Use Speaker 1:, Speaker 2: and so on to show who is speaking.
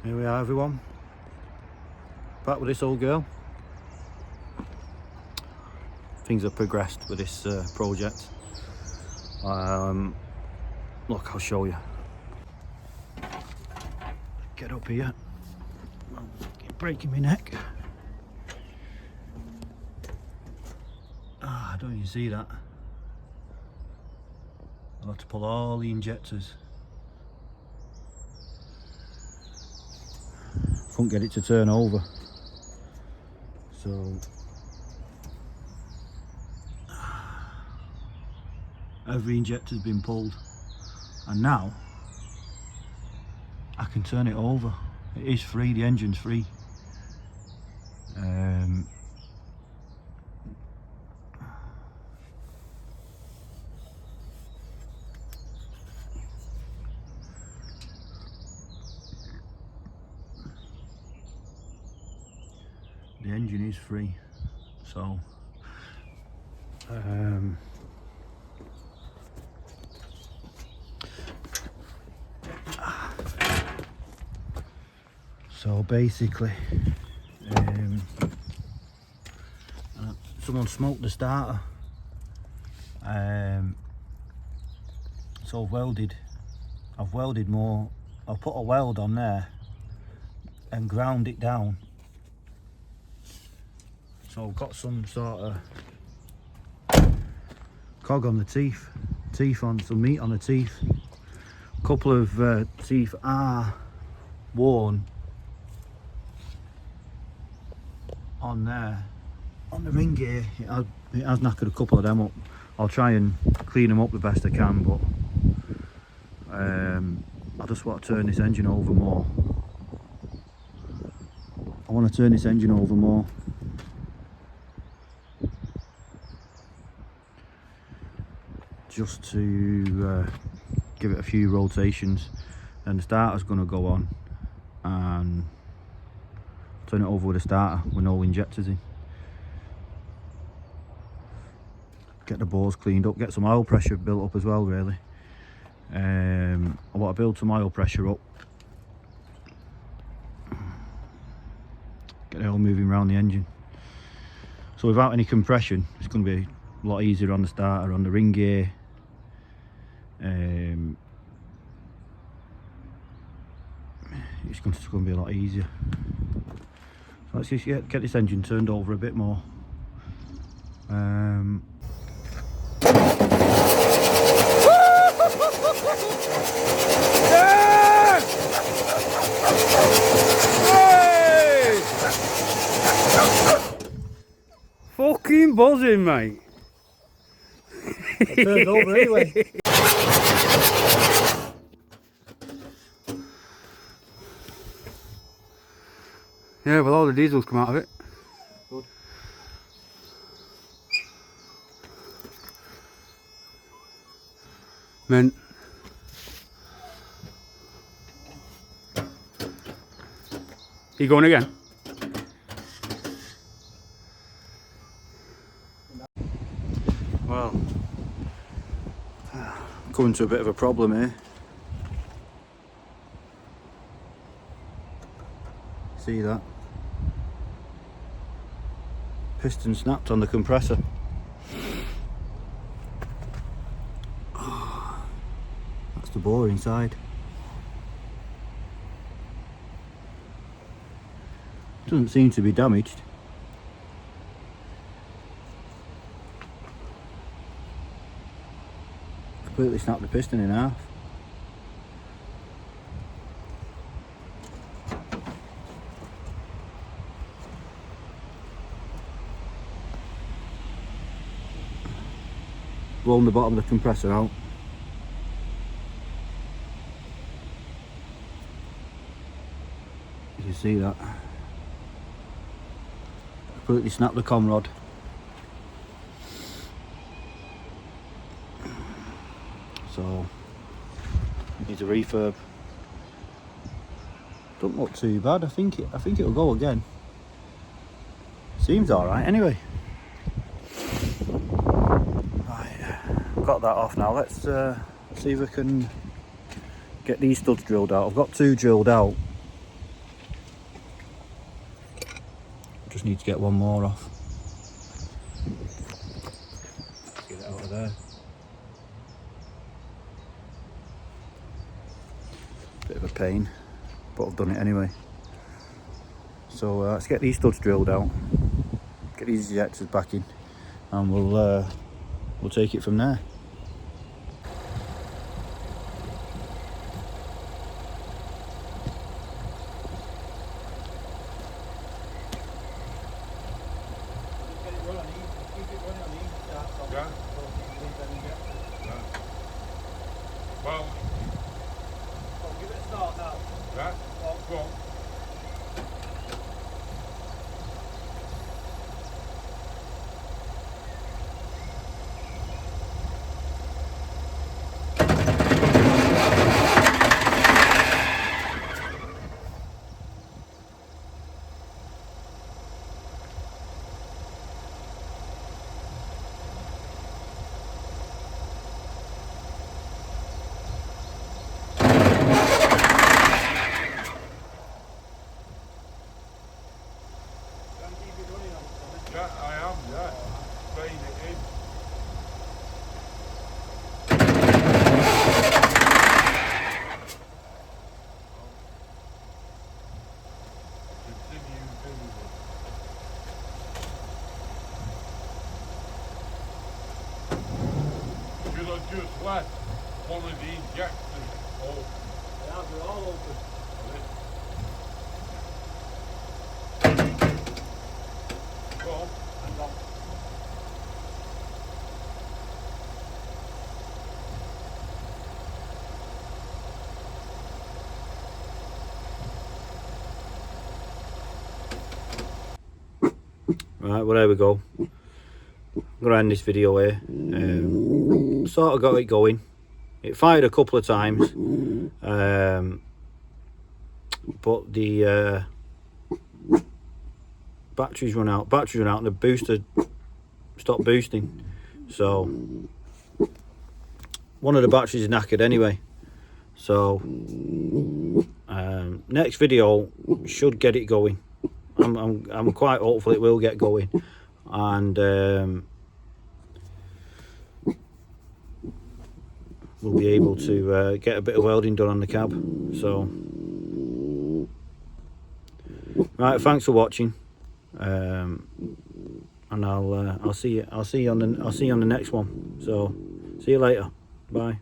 Speaker 1: Here we are, everyone. Back with this old girl. Things have progressed with this project. Look, I'll show you. Get up here. Keep breaking my neck. I don't even see that. I'll have to pull all the injectors. Couldn't get it to turn over. So every injector's been pulled, and now I can turn it over. It is free, the engine's free. The engine is free, so basically someone smoked the starter, so I've welded more. I've put a weld on there and ground it down. So I've got some sort of cog on the teeth on some meat on the teeth. A couple of teeth are worn on there. On the ring gear, it has knackered a couple of them up. I'll try and clean them up the best I can, but I just want to turn this engine over more. I want to turn this engine over more. Just to give it a few rotations, and the starter's going to go on and turn it over with a starter with no injectors in. Get the bores cleaned up, get some oil pressure built up as well, really. I want to build some oil pressure up, get it all moving around the engine. So without any compression, it's going to be a lot easier on the starter, on the ring gear. It's going to be a lot easier. So let's just get this engine turned over a bit more.
Speaker 2: Hey! Fucking buzzing, mate.
Speaker 1: It turned over anyway.
Speaker 2: Yeah, well, all the diesel's come out of it.
Speaker 1: Good.
Speaker 2: Mint. You going again?
Speaker 1: Well, coming to a bit of a problem here. See that? Piston snapped on the compressor. That's the bore inside. Doesn't seem to be damaged. Completely snapped the piston in half. Blown the bottom of the compressor out. You can see that. Completely snapped the com rod. So needs a refurb. Don't look too bad. I think it'll go again. Seems all right anyway. Right, got that off now. Let's see if we can get these studs drilled out. I've got two drilled out. Just need to get one more off. Get it out of there. Bit of a pain, but I've done it anyway. So let's get these studs drilled out, get these ejectors back in, and we'll take it from there.
Speaker 3: Well,
Speaker 1: Give it a start now.
Speaker 3: yeah, go on. Yeah, I am, yeah. Spraying it in. Continue doing it. Should I just let one of the injectors open?
Speaker 1: Yeah, they're all open.
Speaker 3: Go on.
Speaker 1: Hang on. Right, well there we go. I'm gonna end this video here. Sort of got it going. It fired a couple of times, but the batteries run out. And the booster stopped boosting. So one of the batteries is knackered anyway. So next video should get it going. I'm quite hopeful it will get going, and we'll be able to get a bit of welding done on the cab. So right, thanks for watching, and I'll see you on the next one. So see you later. Bye.